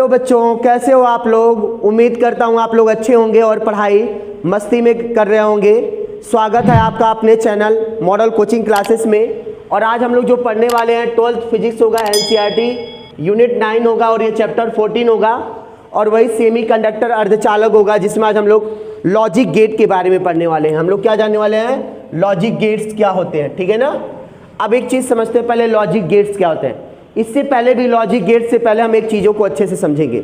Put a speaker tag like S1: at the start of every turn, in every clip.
S1: Hello बच्चों, कैसे हो आप लोग। उम्मीद करता हूँ आप लोग अच्छे होंगे और पढ़ाई मस्ती में कर रहे होंगे। स्वागत है आपका अपने चैनल मॉडल कोचिंग क्लासेस में। और आज हम लोग जो पढ़ने वाले हैं 12th फिजिक्स होगा, एनसीईआरटी यूनिट 9 होगा और ये चैप्टर 14 होगा और वही सेमी कंडक्टर अर्धचालक होगा, जिसमें आज हम लोग लॉजिक गेट के बारे में पढ़ने वाले हैं। हम लोग क्या जानने वाले हैं, लॉजिक गेट्स क्या होते हैं, ठीक है ना। अब एक चीज़ समझते हैं पहले, लॉजिक गेट्स क्या होते हैं। इससे पहले भी लॉजिक गेट से पहले हम एक चीज़ों को अच्छे से समझेंगे।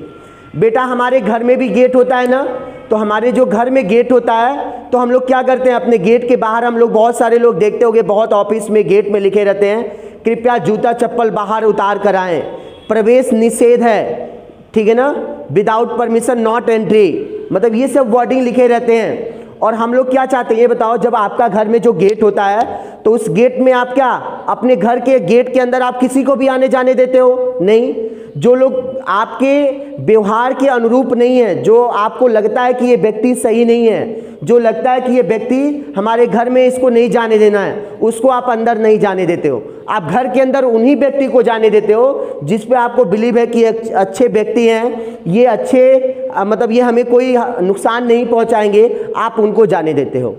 S1: बेटा हमारे घर में भी गेट होता है ना, तो हमारे जो घर में गेट होता है तो हम लोग क्या करते हैं, अपने गेट के बाहर हम लोग बहुत सारे लोग देखते होंगे, बहुत ऑफिस में गेट में लिखे रहते हैं, कृपया जूता चप्पल बाहर उतार कर आएँ, प्रवेश निषेध है, ठीक है ना, विदाउट परमिशन नॉट एंट्री, मतलब ये सब वर्डिंग लिखे रहते हैं। और हम लोग क्या चाहते हैं ये बताओ, जब आपका घर में जो गेट होता है तो उस गेट में आप क्या अपने घर के गेट के अंदर आप किसी को भी आने जाने देते हो? नहीं। जो लोग आपके व्यवहार के अनुरूप नहीं है, जो आपको लगता है कि ये व्यक्ति सही नहीं है, जो लगता है कि ये व्यक्ति हमारे घर में इसको नहीं जाने देना है, उसको आप अंदर नहीं जाने देते हो। आप घर के अंदर उन्हीं व्यक्ति को जाने देते हो जिस पे आपको बिलीव है कि अच्छे व्यक्ति हैं, ये अच्छे मतलब ये हमें कोई नुकसान नहीं पहुंचाएंगे, आप उनको जाने देते हो।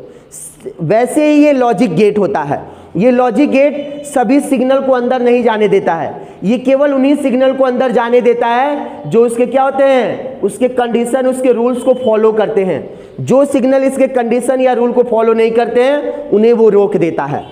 S1: वैसे ही ये लॉजिक गेट होता है। ये लॉजिक गेट सभी सिग्नल को अंदर नहीं जाने देता है, ये केवल उन्हीं सिग्नल को अंदर जाने देता है जो उसके क्या होते हैं, उसके कंडीशन, उसके रूल्स को फॉलो करते हैं। जो सिग्नल इसके कंडीशन या रूल को फॉलो नहीं करते हैं उन्हें वो रोक देता है।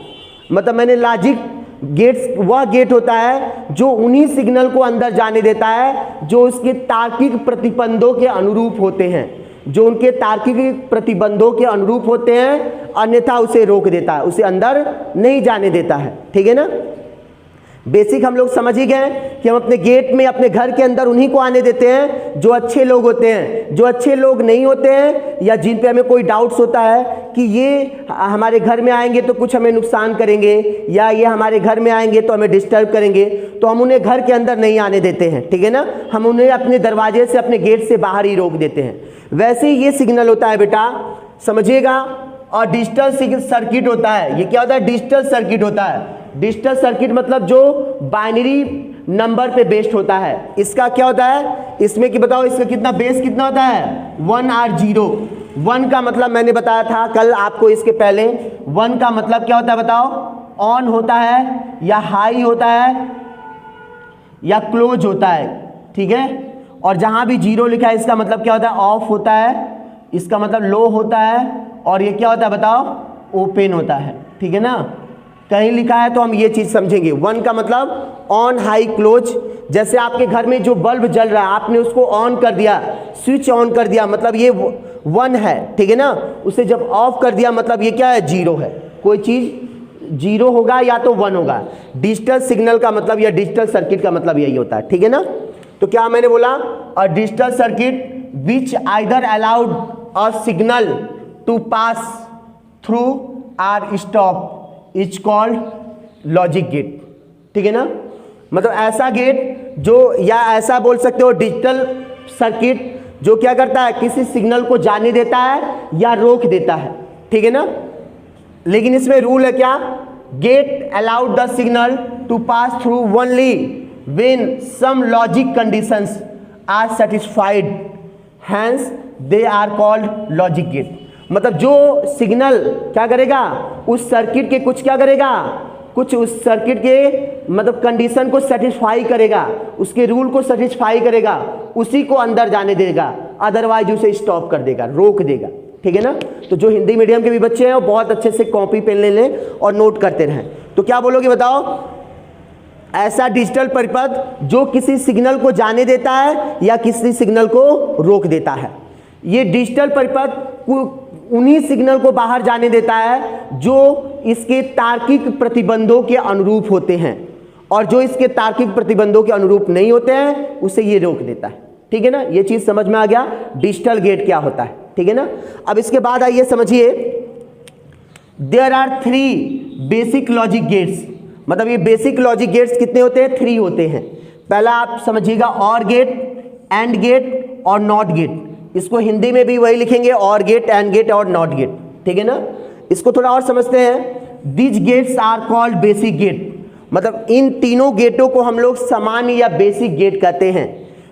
S1: मतलब मैंने लॉजिक गेट्स वह गेट होता है जो उन्हीं सिग्नल को अंदर जाने देता है जो उसके तार्किक प्रतिबंधों के अनुरूप होते हैं, जो उनके तार्किक प्रतिबंधों के अनुरूप होते हैं, अन्यथा उसे रोक देता है, उसे अंदर नहीं जाने देता है, ठीक है ना। बेसिक हम लोग समझ ही गए कि हम अपने गेट में अपने घर के अंदर उन्हीं को आने देते हैं जो अच्छे लोग होते हैं। जो अच्छे लोग नहीं होते हैं या जिन पे हमें कोई डाउट्स होता है कि ये हमारे घर में आएंगे तो कुछ हमें नुकसान करेंगे या ये हमारे घर में आएंगे तो हमें डिस्टर्ब करेंगे, तो हम उन्हें घर के अंदर नहीं आने देते हैं, ठीक है ना। हम उन्हें अपने दरवाजे से, अपने गेट से बाहर ही रोक देते हैं। वैसे ही ये सिग्नल होता है बेटा, समझिएगा। और डिजिटल सर्किट होता है। ये क्या होता है, डिजिटल सर्किट होता है। डिजिटल सर्किट मतलब जो बाइनरी नंबर पे बेस्ड होता है। इसका क्या होता है, इसमें कि बताओ इसका कितना बेस कितना होता है, 1 और 0। 1 का मतलब मैंने बताया था कल आपको इसके पहले, 1 का मतलब क्या होता है बताओ, ऑन होता है या हाई होता है या क्लोज होता है, ठीक है। और जहां भी 0 लिखा है इसका मतलब क्या होता है, ऑफ होता है, इसका मतलब लो होता है, और ये क्या होता है बताओ, ओपन होता है, ठीक है ना। कहीं लिखा है तो हम ये चीज समझेंगे। 1 का मतलब ऑन, हाई, क्लोज। जैसे आपके घर में जो बल्ब जल रहा है, आपने उसको ऑन कर दिया, स्विच ऑन कर दिया, मतलब ये 1 है, ठीक है ना। उसे जब ऑफ कर दिया मतलब ये क्या है, 0 है। कोई चीज 0 होगा या तो 1 होगा। डिजिटल सिग्नल का मतलब या डिजिटल सर्किट का मतलब यही होता है, ठीक है ना। तो क्या मैंने बोला, a digital circuit which either allowed a signal to pass through or stop is called logic gate, ठीक है ना। मतलब ऐसा गेट जो, या ऐसा बोल सकते हो डिजिटल सर्किट जो क्या करता है, किसी सिग्नल को जाने देता है या रोक देता है, ठीक है ना। लेकिन इसमें रूल है क्या, gate allowed the signal to pass through only when some logic conditions are satisfied, hence they are called logic gate. मतलब जो सिग्नल क्या करेगा, उस सर्किट के कुछ क्या करेगा, कुछ उस सर्किट के मतलब कंडीशन को सेटिस्फाई करेगा, उसके रूल को सेटिस्फाई करेगा, उसी को अंदर जाने देगा, अदरवाइज उसे स्टॉप कर देगा, रोक देगा, ठीक है ना। तो जो हिंदी मीडियम के भी बच्चे हैं वो बहुत अच्छे से कॉपी पेन ले लें और नोट करते रहें। तो क्या बोलोगे बताओ, ऐसा डिजिटल परिपथ जो किसी सिग्नल को जाने देता है या किसी सिग्नल को रोक देता है। ये डिजिटल परिपथ उन्हीं सिग्नल को बाहर जाने देता है जो इसके तार्किक प्रतिबंधों के अनुरूप होते हैं, और जो इसके तार्किक प्रतिबंधों के अनुरूप नहीं होते हैं उसे ये रोक देता है, ठीक है ना। ये चीज समझ में आ गया, डिजिटल गेट क्या होता है, ठीक है ना। अब इसके बाद आइए समझिए, there are 3 basic logic gates. मतलब ये बेसिक लॉजिक गेट्स कितने होते हैं, 3 होते हैं। पहला आप समझिएगा, और गेट, एंड गेट और नॉट गेट। इसको हिंदी में भी वही लिखेंगे, और गेट, एंड गेट और नॉट गेट, ठीक है ना। इसको थोड़ा और समझते हैं, these gates are called basic gate. मतलब इन तीनों गेटों को हम लोग सामान्य या बेसिक गेट कहते हैं।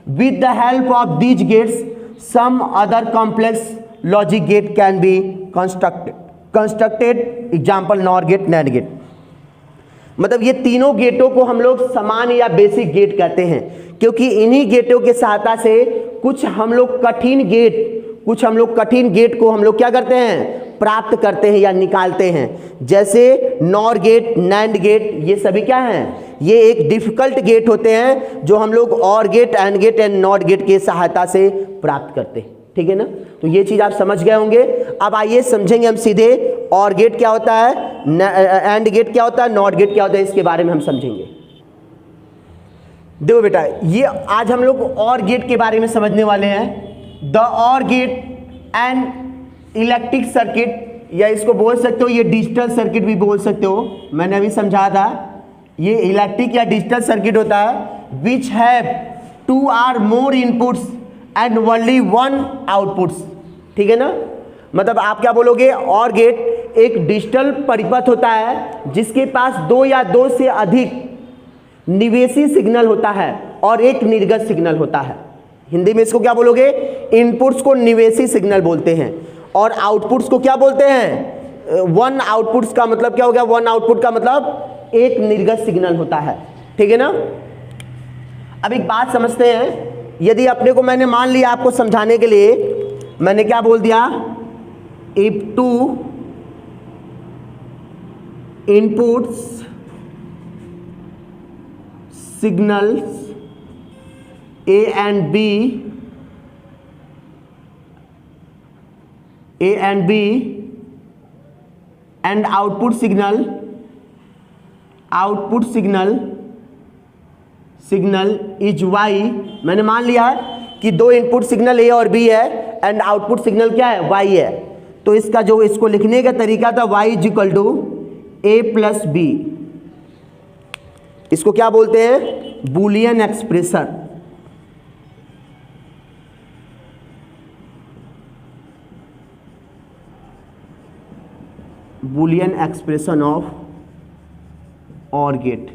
S1: With the help of these gates some other complex logic gate can be constructed example nor gate, nand gate. मतलब ये तीनों गेटों को हम लोग समान या बेसिक गेट कहते हैं, क्योंकि इन्हीं गेटों के सहायता से कुछ हम लोग कठिन गेट को हम लोग क्या करते हैं, प्राप्त करते हैं या निकालते हैं। जैसे नॉर गेट, नैंड गेट, ये सभी क्या हैं, ये एक डिफिकल्ट गेट होते हैं जो हम लोग or gate, and gate and not gate की सहायता से प्राप्त करते हैं। ठीक है ना, तो ये चीज आप समझ गए होंगे। अब आइए समझेंगे हम सीधे और गेट क्या होता है, एंड गेट क्या होता है, नॉट गेट क्या होता है, इसके बारे में हम समझेंगे। देखो बेटा, ये आज हम लोग और गेट के बारे में समझने वाले हैं। द और गेट एंड इलेक्ट्रिक सर्किट, या इसको बोल सकते हो ये डिजिटल सर्किट भी बोल सकते हो, मैंने अभी समझाया था। ये इलेक्ट्रिक या डिजिटल सर्किट होता है which have 2 or more inputs and only 1 outputs. ठीक है ना, मतलब आप क्या बोलोगे, और गेट एक डिजिटल परिपथ होता है जिसके पास 2 या 2 से अधिक निवेशी सिग्नल होता है और एक निर्गत सिग्नल होता है। हिंदी में इसको क्या बोलोगे, इनपुट्स को निवेशी सिग्नल बोलते हैं और आउटपुट्स को क्या बोलते हैं, 1 आउटपुट्स का मतलब क्या हो गया, 1 आउटपुट का मतलब एक निर्गत सिग्नल होता है। ठीक है ना, अब एक बात समझते हैं। यदि अपने को मैंने मान लिया, आपको समझाने के लिए मैंने क्या बोल दिया, if 2 inputs signals A and B and output signal is Y। मैंने मान लिया कि 2 इनपुट सिग्नल A और B है एंड आउटपुट सिग्नल क्या है, Y है। तो इसका जो इसको लिखने का तरीका था Y is equal to A plus B, इसको क्या बोलते हैं, Boolean expression. Boolean expression of or gate.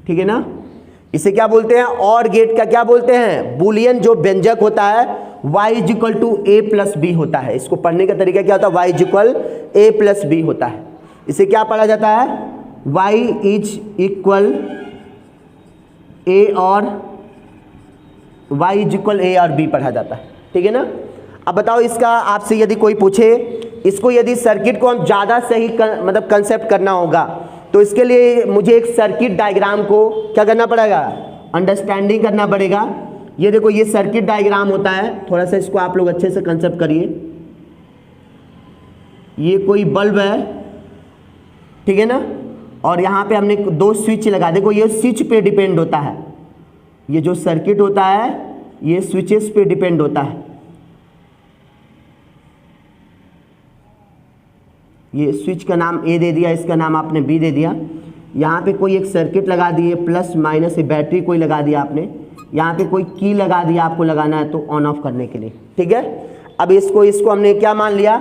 S1: ठीक है ना, इसे क्या बोलते हैं, और गेट का क्या बोलते हैं, बूलियन जो व्यंजक होता है y is equal to A plus B होता है। इसको पढ़ने का तरीका क्या होता है, y is equal A plus B होता है। इसे क्या पढ़ा जाता है, y इज इक्वल ए और y इज इक्वल ए और b पढ़ा जाता है। ठीक है ना, अब बताओ इसका आपसे यदि कोई पूछे, इसको यदि सर्किट को हम ज़्यादा सही मतलब कंसेप्ट करना होगा तो इसके लिए मुझे एक सर्किट डायग्राम को क्या करना पड़ेगा, अंडरस्टैंडिंग करना पड़ेगा। ये देखो, ये सर्किट डायग्राम होता है, थोड़ा सा इसको आप लोग अच्छे से कंसेप्ट करिए। ये कोई बल्ब है, ठीक है ना, और यहाँ पे हमने 2 स्विच लगा, देखो ये स्विच पे डिपेंड होता है, ये जो सर्किट होता है ये स्विचेस पे डिपेंड होता है। ये स्विच का नाम ए दे दिया, इसका नाम आपने बी दे दिया। यहाँ पे कोई एक सर्किट लगा दिए, प्लस माइनस बैटरी कोई लगा दिया आपने, यहाँ पे कोई की लगा दिया, आपको लगाना है तो ऑन ऑफ करने के लिए। ठीक है, अब इसको हमने क्या मान लिया,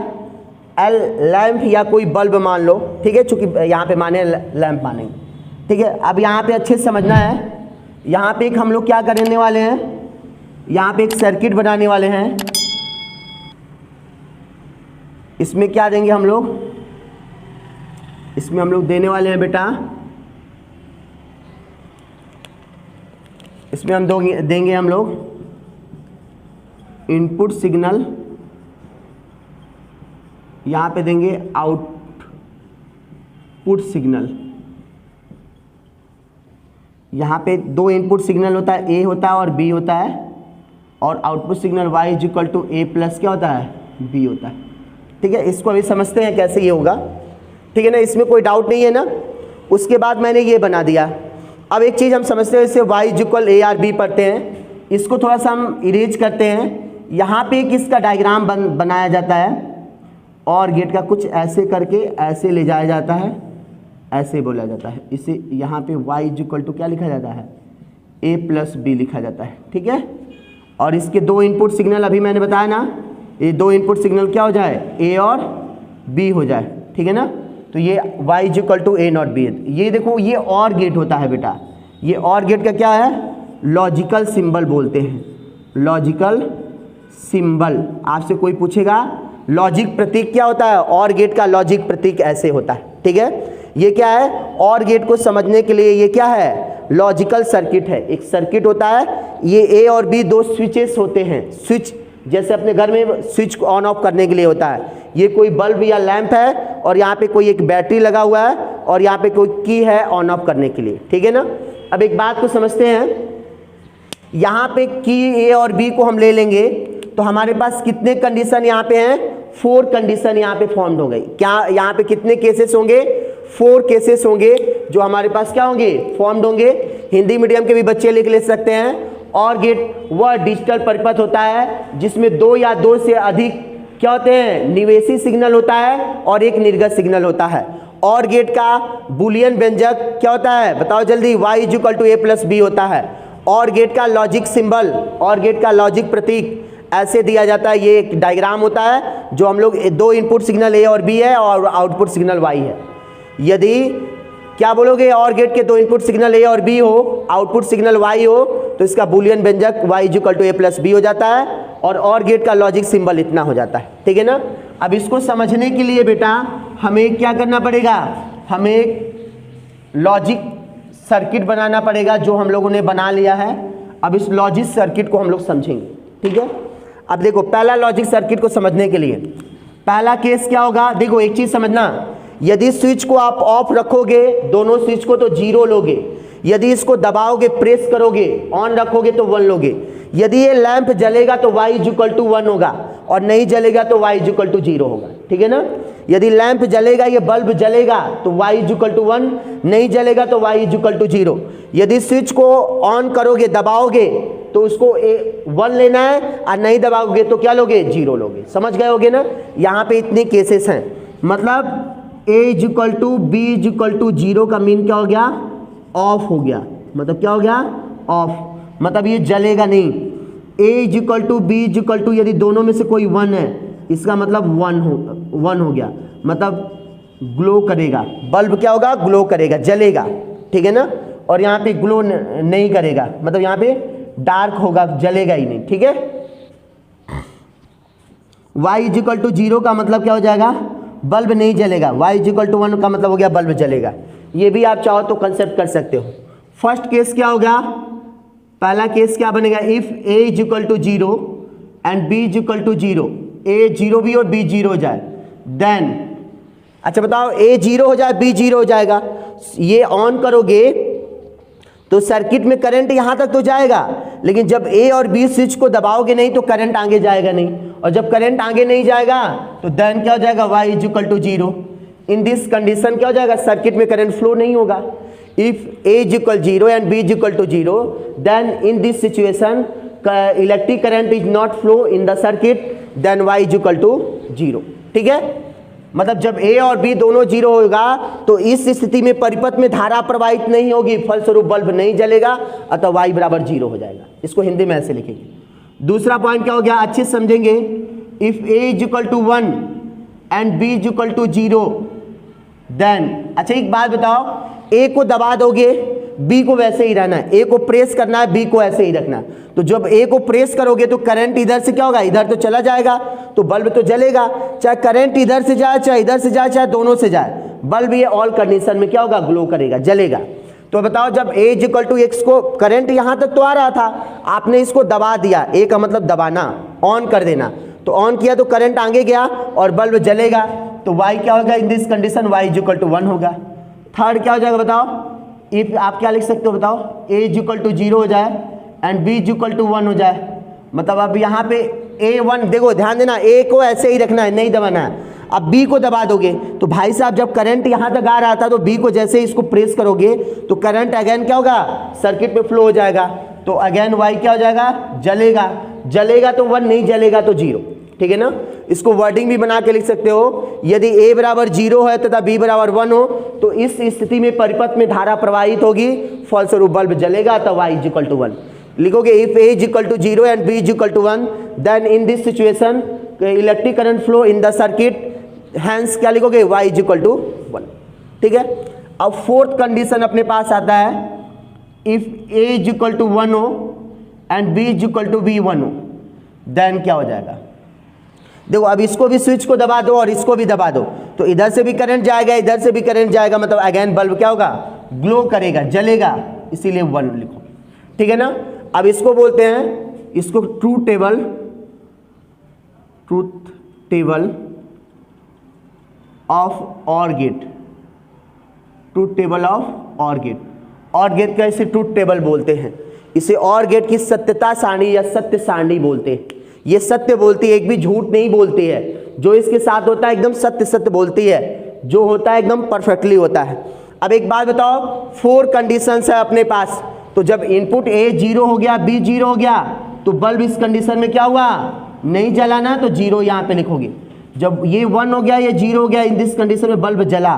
S1: एल लैंप या कोई बल्ब मान लो। ठीक है, चूंकि यहाँ पे माने लैंप मानेंगे। ठीक है, अब यहाँ पे अच्छे से समझना है, यहाँ पे एक हम लोग क्या करने वाले हैं, यहाँ पे एक सर्किट बनाने वाले हैं। इसमें क्या देंगे हम लोग, इसमें हम लोग देने वाले हैं बेटा, इसमें हम देंगे हम लोग इनपुट सिग्नल, यहाँ पे देंगे आउटपुट सिग्नल। यहाँ पे 2 इनपुट सिग्नल होता है, ए होता है और बी होता है, और output signal y is equal to A plus क्या होता है, बी होता है। ठीक है, इसको अभी समझते हैं कैसे ये होगा। ठीक है ना, इसमें कोई डाउट नहीं है ना। उसके बाद मैंने ये बना दिया। अब एक चीज़ हम समझते हैं, इसे y is equal A or B पढ़ते हैं, इसको थोड़ा सा हम इरेज करते हैं। यहाँ पे एक इसका डायग्राम बनाया जाता है, और गेट का कुछ ऐसे करके ऐसे ले जाया जाता है, ऐसे बोला जाता है। इसे यहाँ पे y इज इक्वल टू क्या लिखा जाता है, a प्लस बी लिखा जाता है। ठीक है, और इसके 2 इनपुट सिग्नल अभी मैंने बताया ना, ये 2 इनपुट सिग्नल क्या हो जाए, a और b हो जाए। ठीक है ना, तो ये y is equal to A not B. ये देखो, ये और गेट होता है बेटा, ये और गेट का क्या है, लॉजिकल सिंबल बोलते हैं। लॉजिकल सिंबल, आपसे कोई पूछेगा लॉजिक प्रतीक क्या होता है, और गेट का लॉजिक प्रतीक ऐसे होता है, ठीक है। ये क्या है, और गेट को समझने के लिए ये क्या है, लॉजिकल सर्किट है। एक सर्किट होता है, ये ए और बी दो स्विचेस होते हैं। स्विच जैसे अपने घर में स्विच ऑन ऑफ करने के लिए होता है, ये कोई बल्ब या लैंप है और यहाँ पे कोई एक बैटरी लगा हुआ है और यहाँ पे कोई की है ऑन ऑफ करने के लिए, ठीक है ना। अब एक बात को समझते हैं, यहाँ पे की ए और बी को हम ले लेंगे तो हमारे पास कितने कंडीशन यहाँ पे हैं, 4 कंडीशन यहाँ पे फॉर्म्ड हो गई। क्या यहाँ पे कितने केसेस होंगे, 4 केसेस होंगे जो हमारे पास क्या होंगे, फॉर्म्ड होंगे। हिंदी मीडियम के भी बच्चे लिख ले सकते हैं। और गेट वह डिजिटल परिपथ होता है जिसमें 2 या 2 से अधिक क्या होते हैं, निवेशी सिग्नल होता है और एक निर्गत सिग्नल होता है। और गेट का बुलियन व्यंजक क्या होता है, बताओ जल्दी, y = a + b होता है। और गेट का लॉजिक सिंबल, और गेट का लॉजिक प्रतीक ऐसे दिया जाता है। ये एक डायग्राम होता है जो हम लोग 2 इनपुट सिग्नल ए और बी है और आउटपुट सिग्नल वाई है। यदि क्या बोलोगे, और गेट के 2 इनपुट सिग्नल ए और बी हो, आउटपुट सिग्नल वाई हो, तो इसका बुलियन व्यंजक y = a + b हो जाता है और गेट का लॉजिक सिंबल इतना हो जाता है, ठीक है ना। अब इसको समझने के लिए बेटा हमें क्या करना पड़ेगा, हमें लॉजिक सर्किट बनाना पड़ेगा जो हम लोगों ने बना लिया है। अब इस लॉजिक सर्किट को हम लोग समझेंगे, ठीक है। अब देखो, पहला लॉजिक सर्किट को समझने के लिए पहला केस क्या होगा, देखो एक चीज समझना, यदि स्विच को आप ऑफ रखोगे, दोनों स्विच को, तो 0 लोगे। यदि इसको दबाओगे, प्रेस करोगे, ऑन रखोगे तो 1 लोगे। यदि ये लैंप जलेगा तो y = 1 होगा और नहीं जलेगा तो y = 0 होगा, ठीक है ना। यदि लैंप जलेगा, ये बल्ब जलेगा तो y = 1, नहीं जलेगा तो y = 0। यदि स्विच को ऑन करोगे, दबाओगे, तो उसको 1 लेना है और नहीं दबाओगे तो क्या लोगे, 0 लोगे। समझ गए होगे ना। यहाँ पे इतने केसेस हैं, मतलब a = b = 0 का मीन क्या हो गया, ऑफ हो गया। मतलब क्या हो गया, ऑफ, मतलब ये जलेगा नहीं। a = b = यदि दोनों में से कोई 1 है, इसका मतलब 1 हो गया, मतलब ग्लो करेगा। बल्ब क्या होगा, ग्लो करेगा, जलेगा, ठीक है ना। और यहाँ पे ग्लो नहीं करेगा, मतलब यहाँ पे डार्क होगा, जलेगा ही नहीं, ठीक है। y = 0 का मतलब क्या हो जाएगा, बल्ब नहीं जलेगा। y = 1 का मतलब हो गया बल्ब जलेगा। ये भी आप चाहो तो कंसेप्ट कर सकते हो। फर्स्ट केस क्या होगा, पहला केस क्या बनेगा, if a = 0 and b = 0, a 0 भी और b 0 हो जाए, देन अच्छा बताओ, a 0 हो जाए, b 0 हो जाएगा, ये ऑन करोगे तो सर्किट में करंट यहां तक तो जाएगा, लेकिन जब a और b स्विच को दबाओगे नहीं तो करंट आगे जाएगा नहीं, और जब करंट आगे नहीं जाएगा तो देन क्या हो जाएगा, y = 0। इन दिस कंडीशन क्या हो जाएगा, सर्किट में करंट फ्लो नहीं होगा। If a = 0 and b = 0, then in this situation electric current is not flow in the circuit, then y = 0, ठीक है। मतलब जब a और b दोनों 0 होगा तो इस स्थिति में परिपथ में धारा प्रवाहित नहीं होगी, फलस्वरूप बल्ब नहीं जलेगा, अतः y = 0 हो जाएगा। इसको हिंदी में ऐसे लिखेंगे। दूसरा पॉइंट क्या हो गया, अच्छे से समझेंगे। If a = 1 and b = 0, then अच्छा एक बात बताओ, a को दबा दोगे, b को वैसे ही रहना है, a को प्रेस करना है, b को ऐसे ही रखना है। तो जब a को प्रेस करोगे तो करंट इधर से क्या होगा, इधर तो चला जाएगा, तो बल्ब तो जलेगा। चाहे करंट इधर से जाए, चाहे इधर से जाए, चाहे दोनों से जाए, बल्ब ये ऑल कंडीशन में क्या होगा, ग्लो करेगा, जलेगा। तो बताओ, जब a = x को करंट यहां तक तो आ रहा था, आपने इसको दबा दिया, a का मतलब दबाना, ऑन कर देना, तो ऑन किया तो करंट आगे गया और बल्ब जलेगा, तो y क्या होगा, इन दिस कंडीशन y = 1 होगा। थर्ड क्या हो जाएगा बताओ, इफ आप क्या लिख सकते हो बताओ, a = 0 हो जाए एंड b = 1 हो जाए, मतलब अब यहाँ पे a1, देखो ध्यान देना, a को ऐसे ही रखना है, नहीं दबाना है। अब b को दबा दोगे तो भाई साहब जब करंट यहाँ तक आ रहा था तो b को जैसे इसको प्रेस करोगे तो करंट अगेन क्या होगा, सर्किट में फ्लो हो जाएगा, तो अगेन y क्या हो जाएगा, जलेगा। जलेगा तो 1, नहीं जलेगा तो 0, ठीक है ना। इसको वर्डिंग भी बना के लिख सकते हो, यदि a = 0 है तथा b = 1 हो तो इस स्थिति में परिपथ में धारा प्रवाहित होगी, फलस्वरूप बल्ब जलेगा, तो y = 1 लिखोगे। If a = 0 and b = 1, then in this situation electric current flow in the circuit, hence क्या लिखोगे, y = 1, ठीक है। अब फोर्थ कंडीशन अपने पास आता है, if A is equal to 1 हो and B is equal to B 1 हो, देन क्या हो जाएगा? देखो अब इसको भी स्विच को दबा दो और इसको भी दबा दो, तो इधर से भी करंट जाएगा, इधर से भी करंट जाएगा, मतलब अगेन बल्ब क्या होगा? ग्लो करेगा, जलेगा, इसीलिए 1 लिखो, ठीक है ना। अब इसको बोलते हैं, इसको truth table of or gate, truth table of or gate. Or gate का इसे ट्रूथ टेबल बोलते हैं, इसे ऑर गेट की सत्यता सारणी या सत्य सारणी बोलते हैं। ये सत्य बोलती है, एक भी झूठ नहीं बोलती है, जो इसके साथ होता है एकदम सत्य सत्य बोलती है, जो होता है एकदम परफेक्टली होता है। अब एक बात बताओ, 4 कंडीशंस है अपने पास, तो जब इनपुट ए 0 हो गया, बी 0 हो गया, तो बल्ब इस कंडीशन में क्या हुआ? नहीं जला ना, तो 0 यहाँ पे लिखोगे। जब ये 1 हो गया, ये 0 हो गया, इन दिस कंडीशन में बल्ब जला।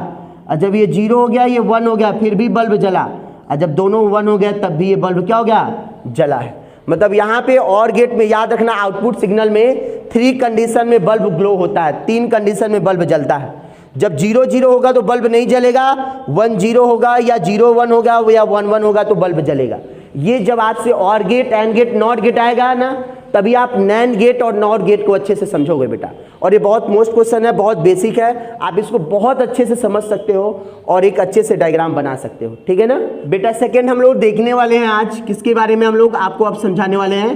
S1: और जब ये 0 हो गया, ये 1 हो गया, फिर भी बल्ब जला। और जब दोनों 1 हो गया, तब भी ये बल्ब क्या हो गया? जला है। मतलब यहाँ पे और गेट में याद रखना, आउटपुट सिग्नल में 3 कंडीशन में बल्ब ग्लो होता है, 3 कंडीशन में बल्ब जलता है। जब 0 0 होगा तो बल्ब नहीं जलेगा, 1 0 होगा या 0 1 होगा या 1 1 होगा तो बल्ब जलेगा। ये जब आपसे or gate, and gate, not gate आएगा ना, तभी आप नैंड गेट और नॉट गेट को अच्छे से समझोगे बेटा। और ये बहुत मोस्ट क्वेश्चन है, बहुत बेसिक है, आप इसको बहुत अच्छे से समझ सकते हो और एक अच्छे से डायग्राम बना सकते हो, ठीक है ना बेटा। सेकंड हम लोग देखने वाले हैं आज, किसके बारे में हम लोग आपको अब समझाने वाले हैं?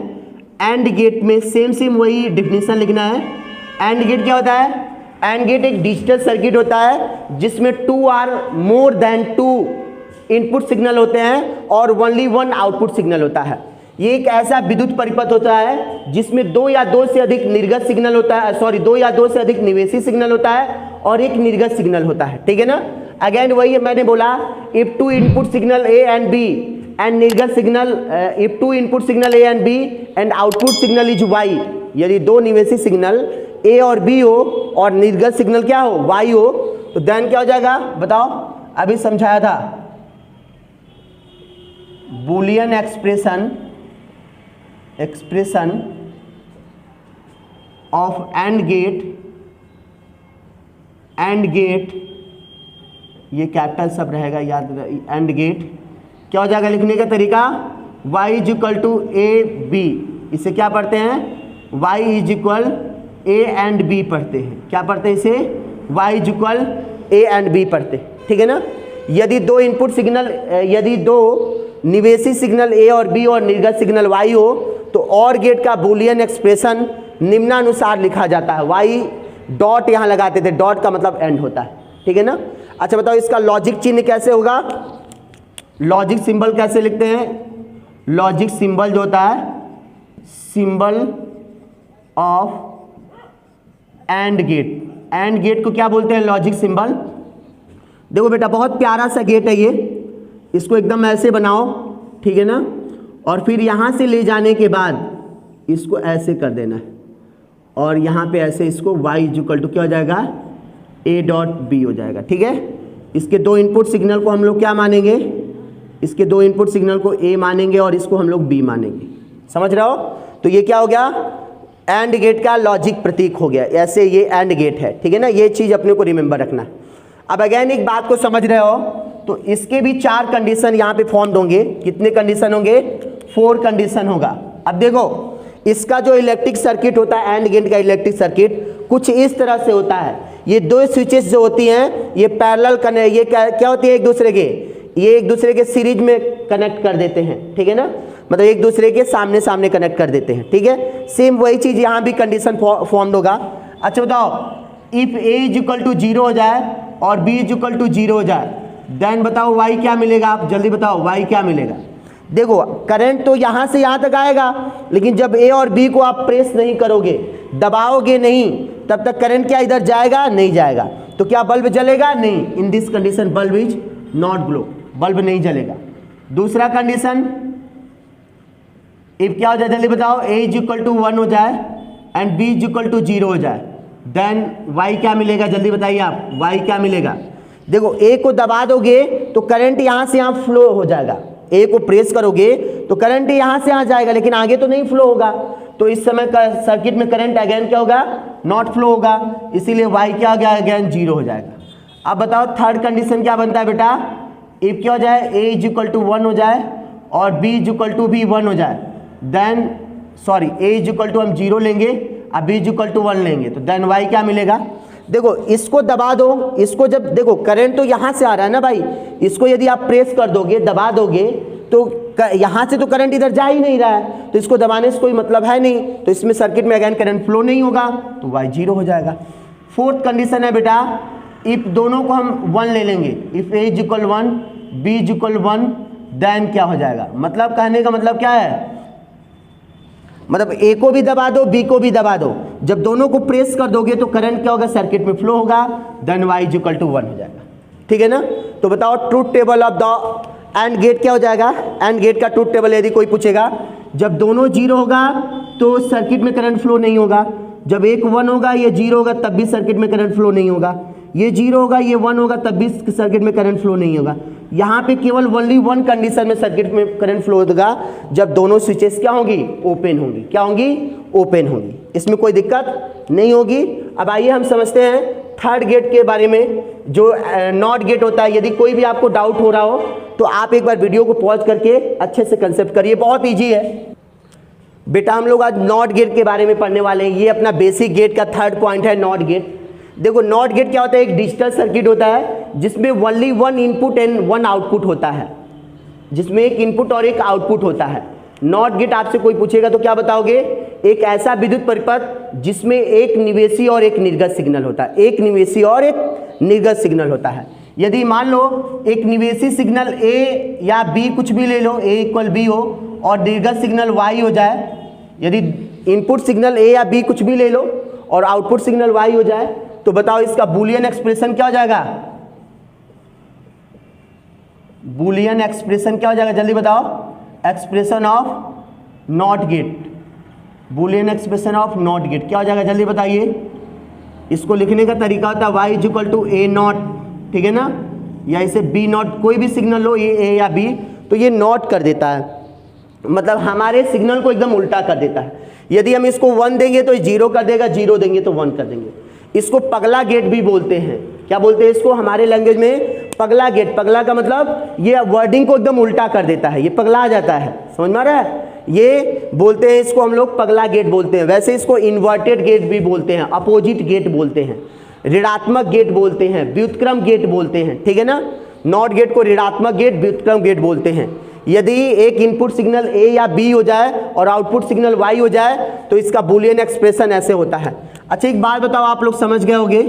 S1: एंड गेट में सेम वही डिफिनीशन लिखना है। एंड गेट क्या होता है? एंड गेट एक डिजिटल सर्किट होता है जिसमें 2 or more than 2 input signal होते हैं और ओनली 1 आउटपुट सिग्नल होता है। ये एक ऐसा विद्युत परिपथ होता है जिसमें 2 या 2 से अधिक निर्गत सिग्नल होता है, 2 या 2 से अधिक निवेशी सिग्नल होता है और एक निर्गत सिग्नल होता है, ठीक है ना। अगेन वही मैंने बोला, if 2 input signal A and B and निर्गत signal, if 2 input signal A and B and output signal is Y, यदि 2 निवेशी सिग्नल ए और बी हो और निर्गत सिग्नल क्या हो? वाई हो, तो देन क्या हो जाएगा बताओ? अभी समझाया था, Boolean expression of and gate, ये कैपिटल सब रहेगा, याद रहे। एंड गेट क्या हो जाएगा लिखने का तरीका? y is equal to A B, इसे क्या पढ़ते हैं? y is equal A and B पढ़ते हैं। क्या पढ़ते हैं इसे? y is equal A and B पढ़ते हैं, ठीक है ना। यदि 2 इनपुट सिग्नल, यदि 2 निवेशी सिग्नल ए और बी और निर्गत सिग्नल y हो, तो और गेट का बूलियन एक्सप्रेशन निम्नानुसार लिखा जाता है। y डॉट यहाँ लगाते थे, डॉट का मतलब एंड होता है, ठीक है ना। अच्छा बताओ, इसका लॉजिक चिन्ह कैसे होगा? लॉजिक सिंबल कैसे लिखते हैं? लॉजिक सिंबल जो होता है, symbol of and gate. And gate को क्या बोलते हैं? Logic symbol. देखो बेटा, बहुत प्यारा सा गेट है ये, इसको एकदम ऐसे बनाओ, ठीक है ना। और फिर यहाँ से ले जाने के बाद इसको ऐसे कर देना है और यहाँ पे ऐसे इसको y इक्वल टू क्या हो जाएगा? a डॉट b हो जाएगा, ठीक है। इसके 2 इनपुट सिग्नल को हम लोग क्या मानेंगे? इसके 2 इनपुट सिग्नल को a मानेंगे और इसको हम लोग b मानेंगे, समझ रहे हो। तो ये क्या हो गया? एंड गेट का लॉजिक प्रतीक हो गया, ऐसे ये एंड गेट है, ठीक है ना। ये चीज़ अपने को रिमेंबर रखना है। अब अगेन एक बात को समझ रहे हो, तो इसके भी 4 कंडीशन यहाँ पे फॉर्म होंगे। कितने कंडीशन होंगे? 4 कंडीशन होगा। अब देखो, इसका जो इलेक्ट्रिक सर्किट होता है, एंड गेट का इलेक्ट्रिक सर्किट कुछ इस तरह से होता है। ये 2 स्विचेस जो होती हैं, ये पैरेलल कनेक्ट, ये क्या होती है? एक दूसरे के, ये एक दूसरे के सीरीज में कनेक्ट कर देते हैं, ठीक है ना। मतलब एक दूसरे के सामने सामने कनेक्ट कर देते हैं, ठीक है। सेम वही चीज़ यहाँ भी कंडीशन फॉर्म्ड होगा। अच्छा बताओ, if a is equal to 0 हो जाए और b इज इक्वल टू 0 हो जाए, देन बताओ y क्या मिलेगा? आप जल्दी बताओ y क्या मिलेगा? देखो, करंट तो यहाँ से यहाँ तक आएगा, लेकिन जब a और b को आप प्रेस नहीं करोगे, दबाओगे नहीं, तब तक करंट क्या इधर जाएगा? नहीं जाएगा। तो क्या बल्ब जलेगा? नहीं। In this condition bulb is not glow, bulb नहीं जलेगा। दूसरा कंडीशन, इफ क्या हो जाए जल्दी बताओ? a इज इक्वल टू 1 हो जाए and b is equal to 0 हो जाए, देन y क्या मिलेगा? जल्दी बताइए आप, y क्या मिलेगा? देखो, a को दबा दोगे तो करंट यहाँ से यहाँ फ्लो हो जाएगा। a को प्रेस करोगे तो करंट यहाँ से यहाँ जाएगा, लेकिन आगे तो नहीं फ्लो होगा। तो इस समय का सर्किट में करंट अगेन क्या होगा? नॉट फ्लो होगा, इसीलिए y क्या हो गया? अगेन 0 हो जाएगा। अब बताओ, थर्ड कंडीशन क्या बनता है बेटा? इफ क्या हो जाए? a इज इक्वल टू 1 हो जाए और b इज इक्वल टू भी 1 हो जाए, then sorry a is equal to हम 0 लेंगे अब b इज इक्वल टू 1 लेंगे, तो देन y क्या मिलेगा। देखो इसको दबा दो, इसको जब देखो करंट तो यहाँ से आ रहा है ना भाई, इसको यदि आप प्रेस कर दोगे दबा दोगे तो यहाँ से तो करंट इधर जा ही नहीं रहा है, तो इसको दबाने से कोई मतलब है नहीं, तो इसमें सर्किट में अगेन करंट फ्लो नहीं होगा, तो y 0 हो जाएगा। फोर्थ कंडीशन है बेटा, इफ दोनों को हम 1 ले लेंगे, if a is equal 1 b is equal 1, then क्या हो जाएगा। मतलब कहने का मतलब क्या है, मतलब a को भी दबा दो b को भी दबा दो, जब दोनों को प्रेस कर दोगे तो करंट क्या होगा, सर्किट में फ्लो होगा, then y is equal to 1 हो जाएगा। ठीक है ना। तो बताओ truth table of the and gate क्या हो जाएगा। एंड गेट का ट्रूथ टेबल यदि कोई पूछेगा, जब दोनों 0 होगा तो सर्किट में करंट फ्लो नहीं होगा, जब एक 1 होगा ये 0 होगा तब भी सर्किट में करंट फ्लो नहीं होगा, ये 0 होगा ये 1 होगा तब भी सर्किट में करंट फ्लो नहीं होगा। यहाँ पे केवल ओनली 1 कंडीशन में सर्किट में करंट फ्लो होगा, जब दोनों स्विचेस क्या होंगी, ओपन होंगी। क्या होंगी, ओपन होंगी, इसमें कोई दिक्कत नहीं होगी। अब आइए हम समझते हैं थर्ड गेट के बारे में, जो नॉट गेट होता है। यदि कोई भी आपको डाउट हो रहा हो तो आप एक बार वीडियो को पॉज करके अच्छे से कंसेप्ट करिए, बहुत ईजी है बेटा। हम लोग आज नॉट गेट के बारे में पढ़ने वाले हैं, ये अपना बेसिक गेट का थर्ड पॉइंट है नॉट गेट। देखो नॉट गेट क्या होता है, एक डिजिटल सर्किट होता है जिसमें ओनली 1 इनपुट एंड 1 आउटपुट होता है, जिसमें एक इनपुट और एक आउटपुट होता है। नॉट गेट आपसे कोई पूछेगा तो क्या बताओगे, एक ऐसा विद्युत परिपथ जिसमें एक निवेशी और एक निर्गत सिग्नल होता है, एक निवेशी और एक निर्गत सिग्नल होता है। यदि मान लो एक निवेशी सिग्नल A या B कुछ भी ले लो, A इक्वल B हो, और निर्गत सिग्नल Y हो जाए, यदि इनपुट सिग्नल A या B कुछ भी ले लो और आउटपुट सिग्नल Y हो जाए, तो बताओ इसका बूलियन एक्सप्रेशन क्या हो जाएगा। बूलियन एक्सप्रेशन क्या हो जाएगा, जल्दी बताओ। Expression of not gate, Boolean expression of not gate क्या हो जाएगा, जल्दी बताइए। इसको लिखने का तरीका होता है y is equal to a not, ठीक है ना, या इसे b नॉट, कोई भी सिग्नल हो ये a या b, तो ये नॉट कर देता है, मतलब हमारे सिग्नल को एकदम उल्टा कर देता है। यदि हम इसको 1 देंगे तो 0 कर देगा, 0 देंगे तो 1 कर देंगे। इसको पगला गेट भी बोलते हैं। क्या बोलते हैं इसको, हमारे लैंग्वेज में पगला गेट। पगला का मतलब ये वर्डिंग को एकदम उल्टा कर देता है, ये पगला जाता है, समझ में आ रहा है। ये बोलते हैं, इसको हम लोग पगला गेट बोलते हैं। वैसे इसको इन्वर्टेड गेट भी बोलते हैं, अपोजिट गेट बोलते हैं, ऋणात्मक गेट बोलते हैं, व्युत्क्रम गेट बोलते हैं, ठीक है ना। नॉट गेट को ऋणात्मक गेट, व्युत्क्रम गेट बोलते हैं। यदि एक इनपुट सिग्नल A या B हो जाए और आउटपुट सिग्नल Y हो जाए तो इसका बूलियन एक्सप्रेशन ऐसे होता है। अच्छा एक बात बताओ, आप लोग समझ गए होंगे,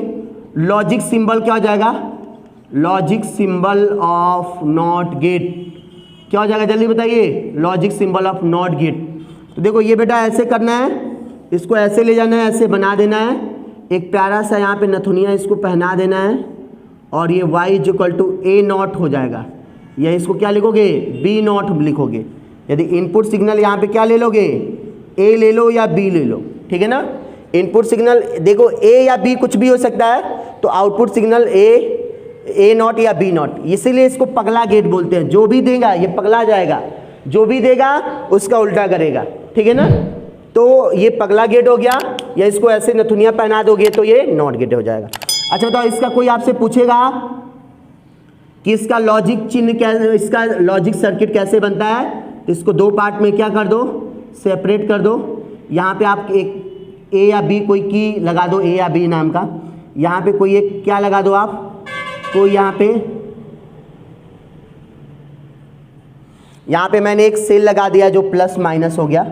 S1: लॉजिक सिंबल क्या हो जाएगा, logic symbol of not gate क्या हो जाएगा, जल्दी बताइए। Logic symbol of not gate, तो देखो ये बेटा ऐसे करना है, इसको ऐसे ले जाना है, ऐसे बना देना है, एक प्यारा सा यहाँ पे नथुनिया इसको पहना देना है, और ये y is equal to a not हो जाएगा, या इसको क्या लिखोगे, b नॉट लिखोगे। यदि इनपुट सिग्नल यहाँ पे क्या ले लोगे, a ले लो या b ले लो, ठीक है ना। इनपुट सिग्नल देखो a या b कुछ भी हो सकता है, तो आउटपुट सिग्नल a नॉट या b नॉट, इसीलिए इसको पगला गेट बोलते हैं। जो भी देगा ये पगला जाएगा, जो भी देगा उसका उल्टा करेगा, ठीक है ना। तो ये पगला गेट हो गया, या इसको ऐसे नथुनिया पहना दोगे तो ये नॉट गेट हो जाएगा। अच्छा बताओ, इसका कोई आपसे पूछेगा कि इसका लॉजिक चिन्ह कैसे, इसका लॉजिक सर्किट कैसे बनता है, तो इसको 2 पार्ट में क्या कर दो, सेपरेट कर दो। यहाँ पे आप एक A या B कोई की लगा दो, A या B नाम का, यहाँ पे कोई एक क्या लगा दो आप, तो यहाँ पे मैंने एक सेल लगा दिया जो प्लस माइनस हो गया,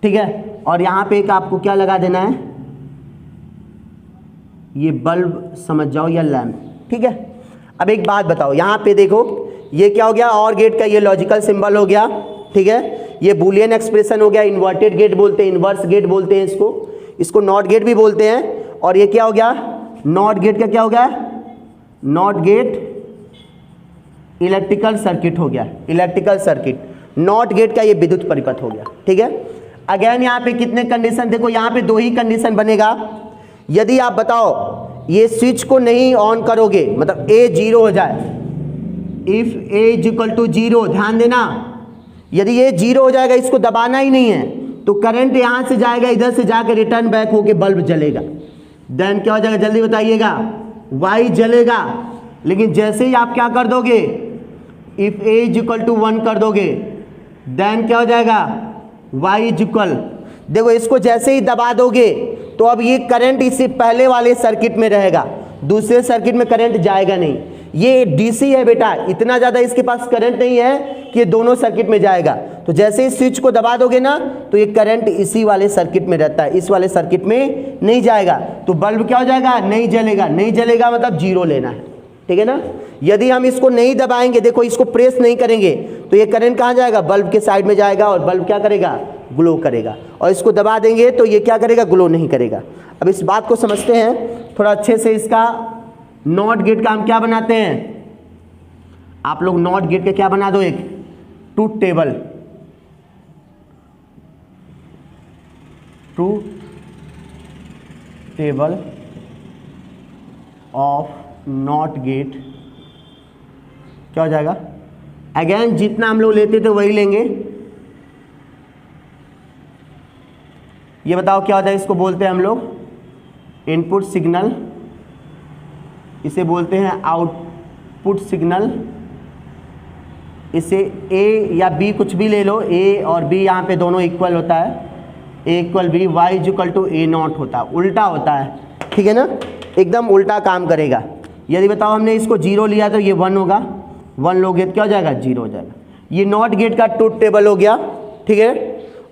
S1: ठीक है। और यहाँ पे एक आपको क्या लगा देना है, ये बल्ब समझ जाओ या लैम्प, ठीक है। अब एक बात बताओ, यहाँ पे देखो ये क्या हो गया, और गेट का ये लॉजिकल सिंबल हो गया, ठीक है। ये बूलियन एक्सप्रेशन हो गया, इन्वर्टेड गेट बोलते हैं, इन्वर्स गेट बोलते हैं इसको नॉट गेट भी बोलते हैं। और ये क्या हो गया, नॉट गेट का क्या हो गया, नॉट गेट इलेक्ट्रिकल सर्किट हो गया, इलेक्ट्रिकल सर्किट। नॉट गेट का ये विद्युत परिपथ हो गया, ठीक है। अगेन यहाँ पे कितने कंडीशन, देखो यहाँ पे 2 ही कंडीशन बनेगा। यदि आप बताओ ये स्विच को नहीं ऑन करोगे, मतलब A 0 हो जाए, if A is equal to 0, ध्यान देना, यदि ये 0 हो जाएगा, इसको दबाना ही नहीं है, तो करंट यहाँ से जाएगा, इधर से जाकर रिटर्न बैक होके बल्ब जलेगा। देन क्या हो जाएगा, जल्दी बताइएगा, Y जलेगा। लेकिन जैसे ही आप क्या कर दोगे, if A is equal to 1 कर दोगे, देन क्या हो जाएगा y इज इक्वल, देखो इसको जैसे ही दबा दोगे तो अब ये करंट इससे पहले वाले सर्किट में रहेगा, दूसरे सर्किट में करंट जाएगा नहीं। ये डीसी है बेटा, इतना ज़्यादा इसके पास करंट नहीं है कि ये दोनों सर्किट में जाएगा। तो जैसे ही स्विच को दबा दोगे ना तो ये करंट इसी वाले सर्किट में रहता है, इस वाले सर्किट में नहीं जाएगा। तो बल्ब क्या हो जाएगा, नहीं जलेगा। नहीं जलेगा मतलब जीरो लेना है, ठीक है ना। यदि हम इसको नहीं दबाएंगे, देखो इसको प्रेस नहीं करेंगे तो ये करंट कहाँ जाएगा, बल्ब के साइड में जाएगा और बल्ब क्या करेगा, ग्लो करेगा। और इसको दबा देंगे तो ये क्या करेगा, ग्लो नहीं करेगा। अब इस बात को समझते हैं थोड़ा अच्छे से। इसका नॉट गेट का हम क्या बनाते हैं, आप लोग नॉट गेट का क्या बना दो, एक truth table, truth table of not gate क्या हो जाएगा। अगेन जितना हम लोग लेते थे वही लेंगे। ये बताओ क्या होता है, इसको बोलते हैं हम लोग इनपुट सिग्नल, इसे बोलते हैं आउटपुट सिग्नल। इसे ए या बी कुछ भी ले लो, ए और बी यहाँ पे दोनों इक्वल होता है, A equal B, Y is equal to A not होता है, उल्टा होता है, ठीक है ना, एकदम उल्टा काम करेगा। यदि बताओ हमने इसको जीरो लिया तो ये वन होगा, वन लोगे तो क्या हो जाएगा, जीरो हो जाएगा। ये नॉट गेट का ट्रूथ टेबल हो गया, ठीक है।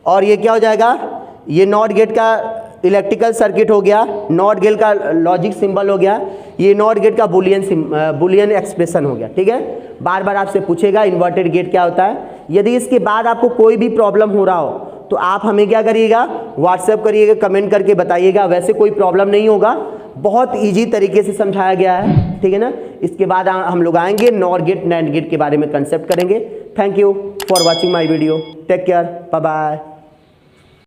S1: और ये क्या हो जाएगा, ये नॉट गेट का इलेक्ट्रिकल सर्किट हो गया, नॉट गेट का लॉजिक सिंबल हो गया, ये नॉट गेट का बुलियन एक्सप्रेशन हो गया, ठीक है। बार बार आपसे पूछेगा इन्वर्टेड गेट क्या होता है। यदि इसके बाद आपको कोई भी प्रॉब्लम हो रहा हो तो आप हमें क्या करिएगा, व्हाट्सएप करिएगा, कमेंट करके बताइएगा। वैसे कोई प्रॉब्लम नहीं होगा, बहुत इजी तरीके से समझाया गया है, ठीक है ना। इसके बाद हम लोग आएंगे नॉट गेट, नैंड गेट के बारे में कंसेप्ट करेंगे। Thank you for watching my video, take care, bye bye.